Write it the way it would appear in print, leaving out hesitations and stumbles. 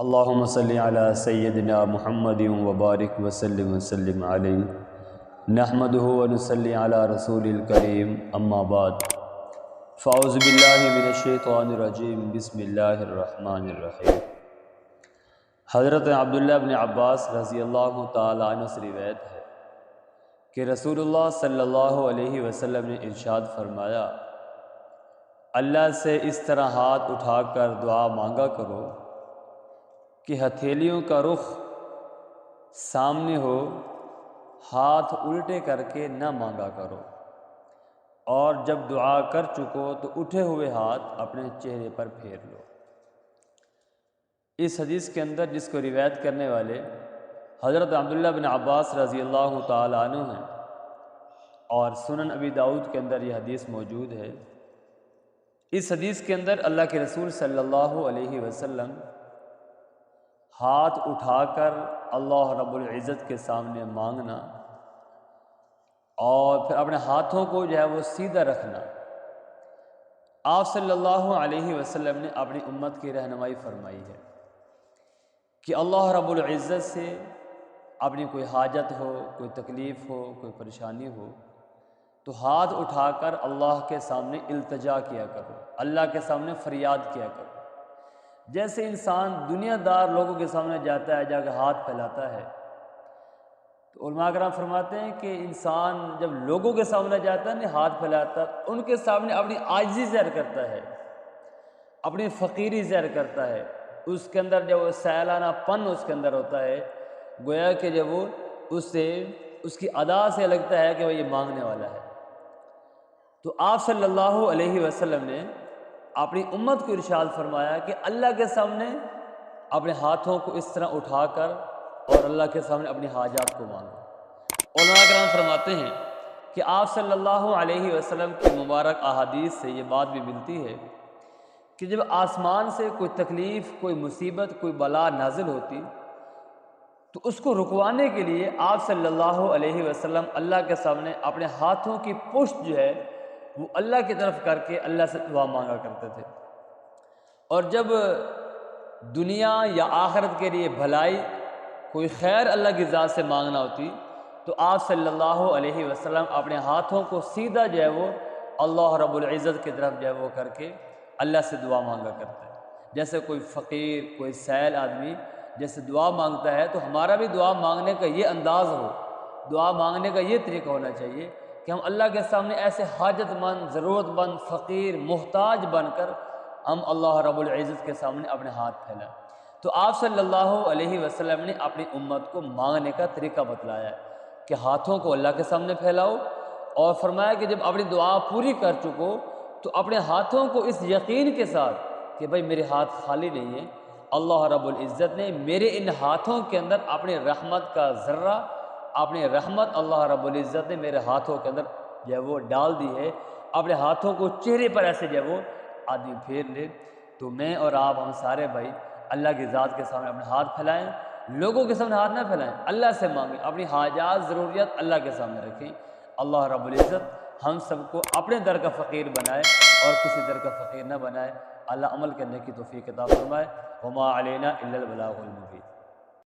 اللہم صلی علی سیدنا محمد وبارک وسلم علیہ نحمدہ ونصلی علی رسول الکریم اما بعد فاعوذ باللہ من الشیطان الرجیم بسم اللہ الرحمن الرحیم۔ حضرت عبداللہ بن عباس رضی اللہ تعالی عنہ سے روایت ہے کہ رسول اللہ صلی اللہ علیہ وسلم نے ارشاد فرمایا، اللہ سے اس طرح ہاتھ اٹھا کر دعا مانگا کرو کہ ہتھیلیوں کا رخ سامنے ہو، ہاتھ الٹے کر کے نہ مانگا کرو، اور جب دعا کر چکو تو اٹھے ہوئے ہاتھ اپنے چہرے پر پھیر لو۔ اس حدیث کے اندر جس کو روایت کرنے والے حضرت عبداللہ بن عباس رضی اللہ تعالی عنہ ہیں، اور سنن ابی داؤد کے اندر یہ حدیث موجود ہے۔ اس حدیث کے اندر اللہ کے رسول صلی اللہ علیہ وسلم ہاتھ اٹھا کر اللہ رب العزت کے سامنے مانگنا اور پھر اپنے ہاتھوں کو جو ہے وہ سیدھا رکھنا، آپ صلی اللہ علیہ وسلم نے اپنی امت کی رہنمائی فرمائی ہے کہ اللہ رب العزت سے اپنی کوئی حاجت ہو، کوئی تکلیف ہو، کوئی پریشانی ہو تو ہاتھ اٹھا کر اللہ کے سامنے التجا کیا کرو، اللہ کے سامنے فریاد کیا کرو۔ جیسے انسان دنیا دار لوگوں کے سامنے جاتا ہے، جا کے ہاتھ پھیلاتا ہے، تو علماء کرام فرماتے ہیں کہ انسان جب لوگوں کے سامنے جاتا ہے نہیں ہاتھ پھیلاتا، ان کے سامنے اپنی عاجزی ظاہر کرتا ہے، اپنی فقیری ظاہر کرتا ہے، اس کے اندر جب وہ سیلانہ پن اس کے اندر ہوتا ہے، گویا کہ جب وہ اس کی ادا سے لگتا ہے کہ وہ یہ مانگنے والا ہے۔ تو آپ صلی اللہ علیہ وسلم نے اپنی امت کو ارشاد فرمایا کہ اللہ کے سامنے اپنے ہاتھوں کو اس طرح اٹھا کر اور اللہ کے سامنے اپنی حاجات کو مانگو۔ علماء کرام فرماتے ہیں کہ آپ صلی اللہ علیہ وسلم کی مبارک احادیث سے یہ بات بھی ملتی ہے کہ جب آسمان سے کوئی تکلیف، کوئی مصیبت، کوئی بلا نازل ہوتی تو اس کو رکوانے کے لیے آپ صلی اللہ علیہ وسلم اللہ کے سامنے اپنے ہاتھوں کی پشت جو ہے وہ اللہ کی طرف کر کے اللہ سے دعا مانگا کرتے تھے، اور جب دنیا یا آخرت کے لیے بھلائی، کوئی خیر اللہ کی ذات سے مانگنا ہوتی تو آپ صلی اللہ علیہ وسلم اپنے ہاتھوں کو سیدھا جو ہے وہ اللہ رب العزت کی طرف جو ہے وہ کر کے اللہ سے دعا مانگا کرتے ہیں۔ جیسے کوئی فقیر، کوئی سائل آدمی جیسے دعا مانگتا ہے تو ہمارا بھی دعا مانگنے کا یہ انداز ہو، دعا مانگنے کا یہ طریقہ ہونا چاہیے کہ ہم اللہ کے سامنے ایسے حاجت مند، ضرورت مند، فقیر، محتاج بن کر ہم اللہ رب العزت کے سامنے اپنے ہاتھ پھیلائیں۔ تو آپ صلی اللہ علیہ وسلم نے اپنی امت کو مانگنے کا طریقہ بتلایا ہے کہ ہاتھوں کو اللہ کے سامنے پھیلاؤ، اور فرمایا کہ جب اپنی دعا پوری کر چکو تو اپنے ہاتھوں کو اس یقین کے ساتھ کہ بھائی میرے ہاتھ خالی نہیں ہیں، اللہ رب العزت نے میرے ان ہاتھوں کے اندر اپنی رحمت کا ذرہ، اپنی رحمت اللہ رب العزت نے میرے ہاتھوں کے اندر جو ہے وہ ڈال دی ہے۔ اپنے ہاتھوں کو چہرے پر ایسے جو ہے وہ آدمی پھیر لے، تو میں اور آپ ہم سارے بھائی اللہ کی ذات کے سامنے اپنے ہاتھ پھیلائیں، لوگوں کے سامنے ہاتھ نہ پھیلائیں، اللہ سے مانگیں، اپنی حاجات، ضروریات اللہ کے سامنے رکھیں۔ اللہ رب العزت ہم سب کو اپنے در کا فقیر بنائے اور کسی در کا فقیر نہ بنائے۔ اللہ عمل کرنے کی توفیق عطا فرمائے۔ وما علینا الا البلاغ المبین۔